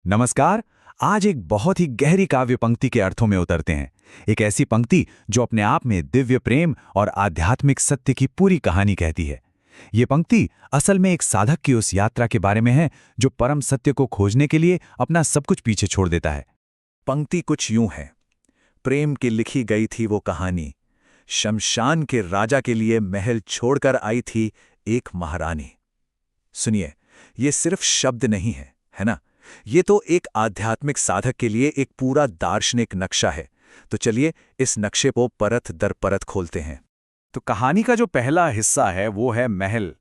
नमस्कार। आज एक बहुत ही गहरी काव्य पंक्ति के अर्थों में उतरते हैं। एक ऐसी पंक्ति जो अपने आप में दिव्य प्रेम और आध्यात्मिक सत्य की पूरी कहानी कहती है। ये पंक्ति असल में एक साधक की उस यात्रा के बारे में है जो परम सत्य को खोजने के लिए अपना सब कुछ पीछे छोड़ देता है। पंक्ति कुछ यूं है। प्रेम की लिखी गई थी वो कहानी, शमशान के राजा के लिए महल छोड़कर आई थी एक महारानी। सुनिए, ये सिर्फ शब्द नहीं है ना? ये तो एक आध्यात्मिक साधक के लिए एक पूरा दार्शनिक नक्शा है। तो चलिए इस नक्शे को परत दर परत खोलते हैं। तो कहानी का जो पहला हिस्सा है वो है महल।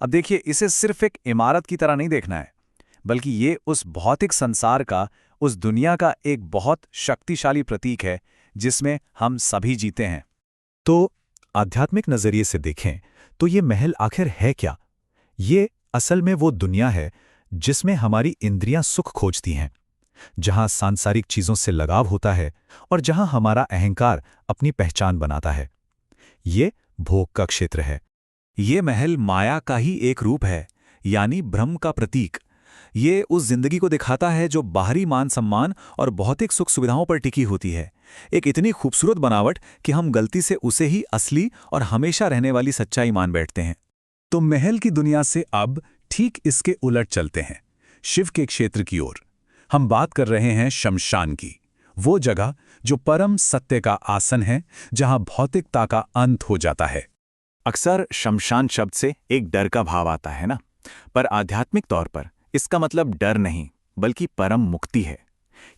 अब देखिए, इसे सिर्फ एक इमारत की तरह नहीं देखना है, बल्कि ये उस भौतिक संसार का, उस दुनिया का एक बहुत शक्तिशाली प्रतीक है जिसमें हम सभी जीते हैं। तो आध्यात्मिक नजरिए से देखें तो ये महल आखिर है क्या? ये असल में वो दुनिया है जिसमें हमारी इंद्रियां सुख खोजती हैं, जहां सांसारिक चीजों से लगाव होता है और जहां हमारा अहंकार अपनी पहचान बनाता है। ये भोग का क्षेत्र है। ये महल माया का ही एक रूप है, यानी भ्रम का प्रतीक। ये उस जिंदगी को दिखाता है जो बाहरी मान सम्मान और भौतिक सुख सुविधाओं पर टिकी होती है। एक इतनी खूबसूरत बनावट कि हम गलती से उसे ही असली और हमेशा रहने वाली सच्चाई मान बैठते हैं। तो महल की दुनिया से अब ठीक इसके उलट चलते हैं, शिव के क्षेत्र की ओर। हम बात कर रहे हैं शमशान की, वो जगह जो परम सत्य का आसन है, जहां भौतिकता का अंत हो जाता है। अक्सर शमशान शब्द से एक डर का भाव आता है ना, पर आध्यात्मिक तौर पर इसका मतलब डर नहीं, बल्कि परम मुक्ति है।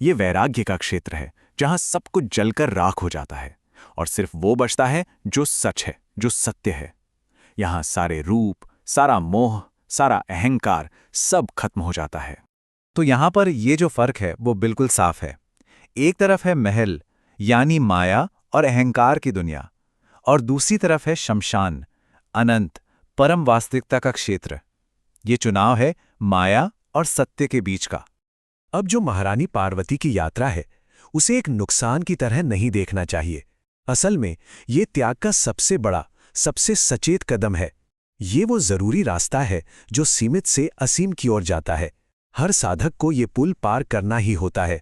ये वैराग्य का क्षेत्र है, जहां सब कुछ जलकर राख हो जाता है और सिर्फ वो बचता है जो सच है, जो सत्य है। यहां सारे रूप, सारा मोह, सारा अहंकार सब खत्म हो जाता है। तो यहां पर ये जो फर्क है वो बिल्कुल साफ है। एक तरफ है महल, यानी माया और अहंकार की दुनिया, और दूसरी तरफ है शमशान, अनंत, परम वास्तविकता का क्षेत्र। ये चुनाव है माया और सत्य के बीच का। अब जो महारानी पार्वती की यात्रा है, उसे एक नुकसान की तरह नहीं देखना चाहिए। असल में ये त्याग का सबसे बड़ा, सबसे सचेत कदम है। ये वो जरूरी रास्ता है जो सीमित से असीम की ओर जाता है। हर साधक को ये पुल पार करना ही होता है।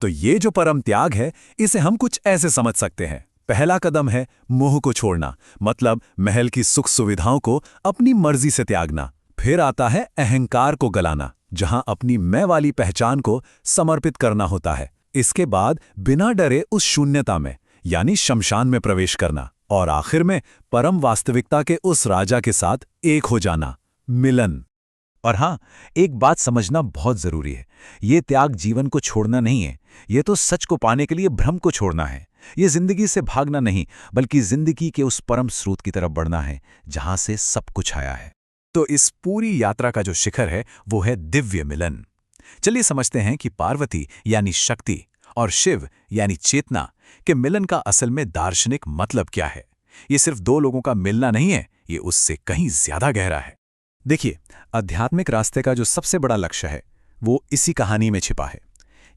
तो ये जो परम त्याग है, इसे हम कुछ ऐसे समझ सकते हैं। पहला कदम है मोह को छोड़ना, मतलब महल की सुख सुविधाओं को अपनी मर्जी से त्यागना। फिर आता है अहंकार को गलाना, जहां अपनी मैं वाली पहचान को समर्पित करना होता है। इसके बाद बिना डरे उस शून्यता में, यानी शमशान में प्रवेश करना, और आखिर में परम वास्तविकता के उस राजा के साथ एक हो जाना, मिलन। और हां, एक बात समझना बहुत जरूरी है। ये त्याग जीवन को छोड़ना नहीं है, ये तो सच को पाने के लिए भ्रम को छोड़ना है। ये जिंदगी से भागना नहीं, बल्कि जिंदगी के उस परम स्रोत की तरफ बढ़ना है जहां से सब कुछ आया है। तो इस पूरी यात्रा का जो शिखर है वो है दिव्य मिलन। चलिए समझते हैं कि पार्वती यानी शक्ति और शिव यानी चेतना के मिलन का असल में दार्शनिक मतलब क्या है। ये सिर्फ दो लोगों का मिलना नहीं है, ये उससे कहीं ज्यादा गहरा है। देखिए, आध्यात्मिक रास्ते का जो सबसे बड़ा लक्ष्य है वो इसी कहानी में छिपा है।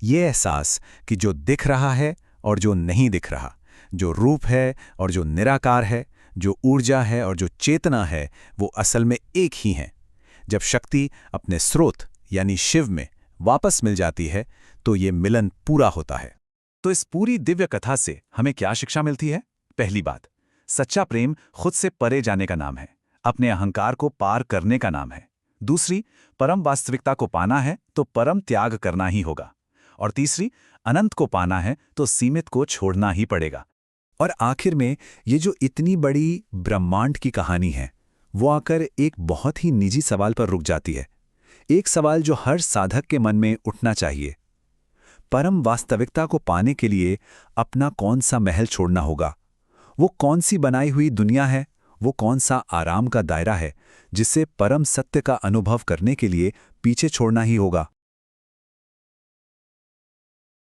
ये एहसास कि जो दिख रहा है और जो नहीं दिख रहा, जो रूप है और जो निराकार है, जो ऊर्जा है और जो चेतना है, वो असल में एक ही हैं। जब शक्ति अपने स्रोत यानी शिव में वापस मिल जाती है तो ये मिलन पूरा होता है। तो इस पूरी दिव्य कथा से हमें क्या शिक्षा मिलती है? पहली बात, सच्चा प्रेम खुद से परे जाने का नाम है, अपने अहंकार को पार करने का नाम है। दूसरी, परम वास्तविकता को पाना है तो परम त्याग करना ही होगा। और तीसरी, अनंत को पाना है तो सीमित को छोड़ना ही पड़ेगा। और आखिर में ये जो इतनी बड़ी ब्रह्मांड की कहानी है, वो आकर एक बहुत ही निजी सवाल पर रुक जाती है। एक सवाल जो हर साधक के मन में उठना चाहिए। परम वास्तविकता को पाने के लिए अपना कौन सा महल छोड़ना होगा? वो कौन सी बनाई हुई दुनिया है? वो कौन सा आराम का दायरा है जिसे परम सत्य का अनुभव करने के लिए पीछे छोड़ना ही होगा?